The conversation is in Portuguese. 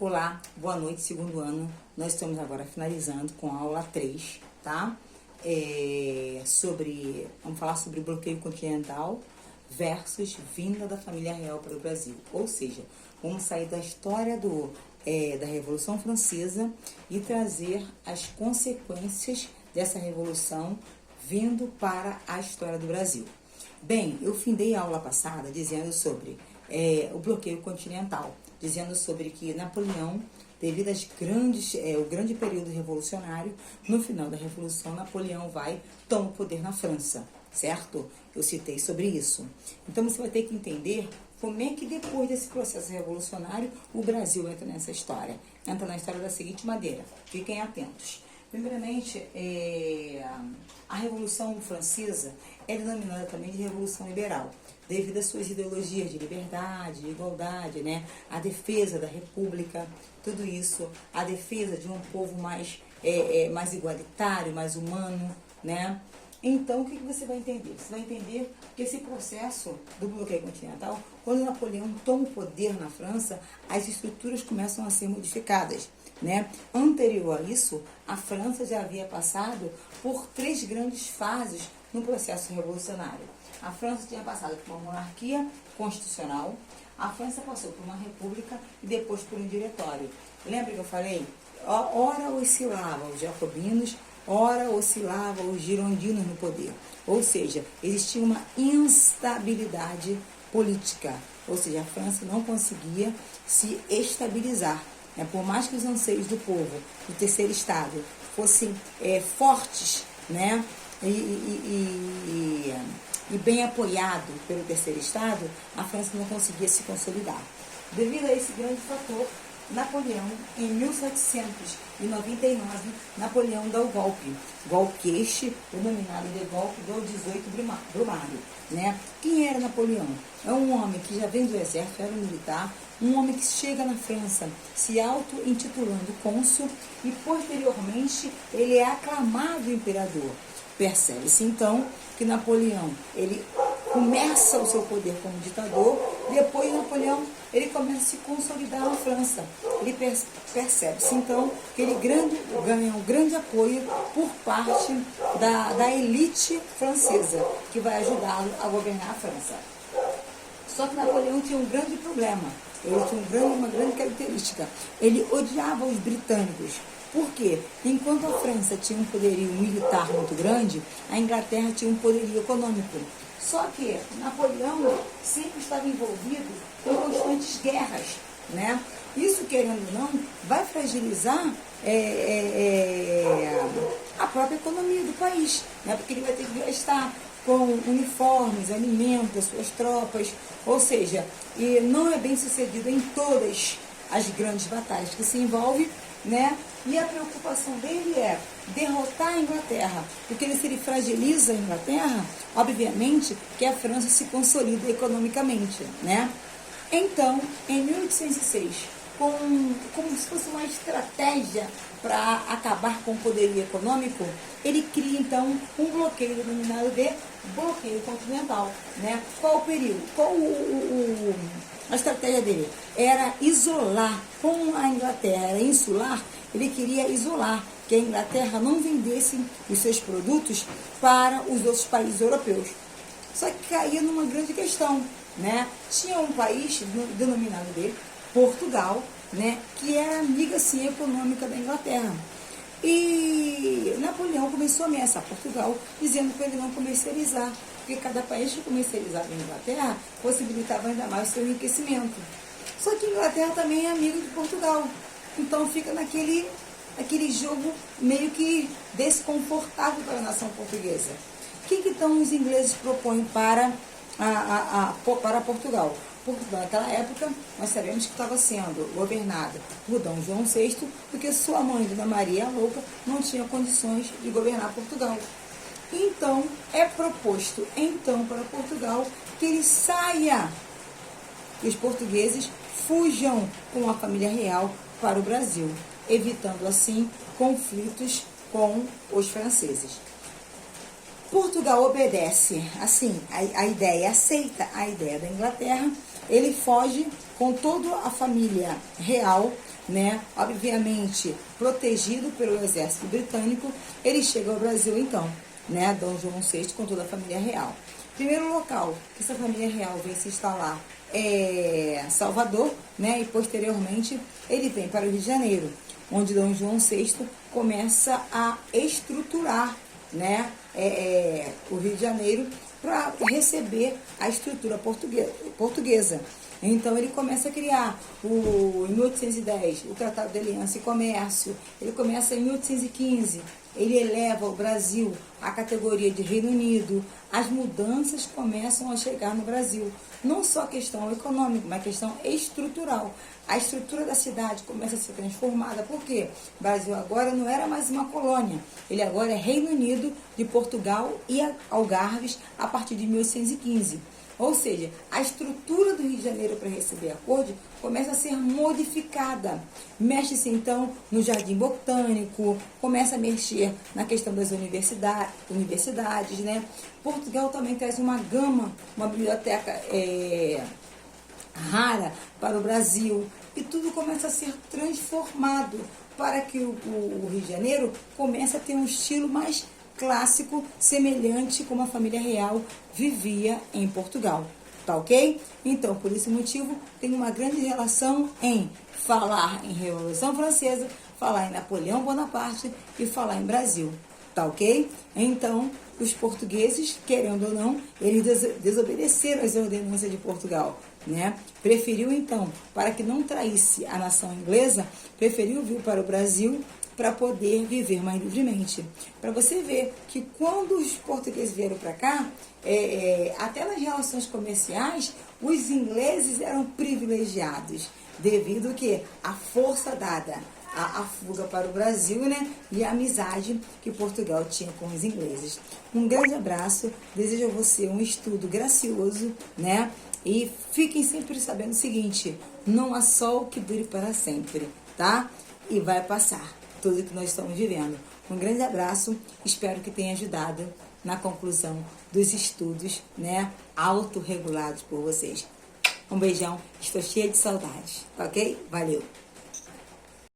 Olá, boa noite, segundo ano. Nós estamos agora finalizando com a aula 3, tá? Vamos falar sobre o bloqueio continental versus vinda da família real para o Brasil. Ou seja, vamos sair da história da Revolução Francesa e trazer as consequências dessa revolução vindo para a história do Brasil. Bem, eu findei a aula passada dizendo sobre o bloqueio continental, dizendo sobre que Napoleão, devido ao grande período revolucionário, no final da Revolução, Napoleão toma o poder na França, certo? Eu citei sobre isso. Então, você vai ter que entender como é que depois desse processo revolucionário, o Brasil entra nessa história. Entra na história da seguinte maneira, fiquem atentos. Primeiramente, a Revolução Francesa é denominada também de Revolução Liberal, devido às suas ideologias de liberdade, de igualdade, né? A defesa da república, tudo isso, a defesa de um povo mais igualitário, mais humano, né? Então, o que você vai entender? Você vai entender que esse processo do bloqueio continental, quando Napoleão toma o poder na França, as estruturas começam a ser modificadas, né? Anterior a isso, a França já havia passado por 3 grandes fases no processo revolucionário. A França tinha passado por uma monarquia constitucional, a França passou por uma república e depois por um diretório. Lembra que eu falei? Ora oscilavam os jacobinos, ora oscilavam os girondinos no poder. Ou seja, existia uma instabilidade política. Ou seja, a França não conseguia se estabilizar. Por mais que os anseios do povo, do terceiro estado, fossem fortes, né? E bem apoiado pelo terceiro estado, a França não conseguia se consolidar. Devido a esse grande fator, Napoleão, em 1799, Napoleão dá o golpe este, denominado de golpe do 18 Brumário, né? Quem era Napoleão? É um homem que já vem do exército, era um militar, um homem que chega na França se auto-intitulando cônsul e posteriormente ele é aclamado imperador. Percebe-se então que Napoleão, ele começa o seu poder como ditador, depois Napoleão, ele começa a se consolidar na França. Ele percebe-se então que ele ganha um grande apoio por parte da elite francesa, que vai ajudá-lo a governar a França. Só que Napoleão tinha um grande problema, ele tinha uma grande característica, ele odiava os britânicos. Por quê? Enquanto a França tinha um poderio militar muito grande, a Inglaterra tinha um poderio econômico. Só que Napoleão sempre estava envolvido em constantes guerras, né? Isso, querendo ou não, vai fragilizar a própria economia do país, né? Porque ele vai ter que gastar com uniformes, alimentos, as suas tropas, ou seja, e não é bem sucedido em todas as grandes batalhas que se envolve, né? E a preocupação dele é derrotar a Inglaterra, porque se ele fragiliza a Inglaterra, obviamente que a França se consolida economicamente, né? Então, em 1806, como se fosse uma estratégia para acabar com o poderio econômico, ele cria então um bloqueio denominado de bloqueio continental, né? Qual o período? A estratégia dele era isolar, como a Inglaterra era insular, ele queria isolar, que a Inglaterra não vendesse os seus produtos para os outros países europeus. Só que caía numa grande questão, né? Tinha um país denominado de Portugal, né? Que era amiga, sim, econômica da Inglaterra. E Napoleão começou a ameaçar Portugal, dizendo para ele não comercializar, porque cada país que comercializava a Inglaterra possibilitava ainda mais o seu enriquecimento. Só que a Inglaterra também é amiga de Portugal. Então fica naquele jogo meio que desconfortável para a nação portuguesa. O que então os ingleses propõem para Portugal? Portugal, naquela época, nós sabemos que estava sendo governada por D. João VI, porque sua mãe, Dona Maria a Louca, não tinha condições de governar Portugal. Então, é proposto para Portugal que ele saia, que os portugueses fujam com a família real para o Brasil, evitando assim conflitos com os franceses. Portugal obedece, assim, a ideia, aceita a ideia da Inglaterra, ele foge com toda a família real né, obviamente protegido pelo exército britânico, ele chega ao Brasil então, né, Dom João VI com toda a família real. Primeiro local que essa família real vem se instalar é Salvador, né, e posteriormente ele vem para o Rio de Janeiro, onde Dom João VI começa a estruturar, né, o Rio de Janeiro para receber a estrutura portuguesa. Então ele começa a criar, em 1810, o Tratado de Aliança e Comércio. Ele começa em 1815, ele eleva o Brasil à categoria de Reino Unido. As mudanças começam a chegar no Brasil. Não só a questão econômica, mas a questão estrutural. A estrutura da cidade começa a ser transformada. Por quê? O Brasil agora não era mais uma colônia. Ele agora é Reino Unido de Portugal e Algarves a partir de 1815. Ou seja, a estrutura do Rio de Janeiro para receber a corte começa a ser modificada. Mexe-se então no Jardim Botânico, começa a mexer na questão das universidades, né? Portugal também traz uma gama, uma biblioteca rara para o Brasil. E tudo começa a ser transformado para que o Rio de Janeiro comece a ter um estilo mais clássico, semelhante como a família real vivia em Portugal, tá ok? Então, por esse motivo, tem uma grande relação em falar em Revolução Francesa, falar em Napoleão Bonaparte e falar em Brasil, tá ok? Então, os portugueses, querendo ou não, eles desobedeceram as ordenanças de Portugal, né? Preferiu, então, para que não traísse a nação inglesa, preferiu vir para o Brasil para poder viver mais livremente. Para você ver que quando os portugueses vieram para cá, até nas relações comerciais, os ingleses eram privilegiados, devido que a força dada a fuga para o Brasil, né, e a amizade que Portugal tinha com os ingleses. Um grande abraço, desejo a você um estudo gracioso, né, e fiquem sempre sabendo o seguinte: não há sol que dure para sempre, tá? E vai passar tudo que nós estamos vivendo. Um grande abraço, espero que tenha ajudado na conclusão dos estudos, né, autorregulados por vocês. Um beijão, estou cheia de saudades, ok? Valeu!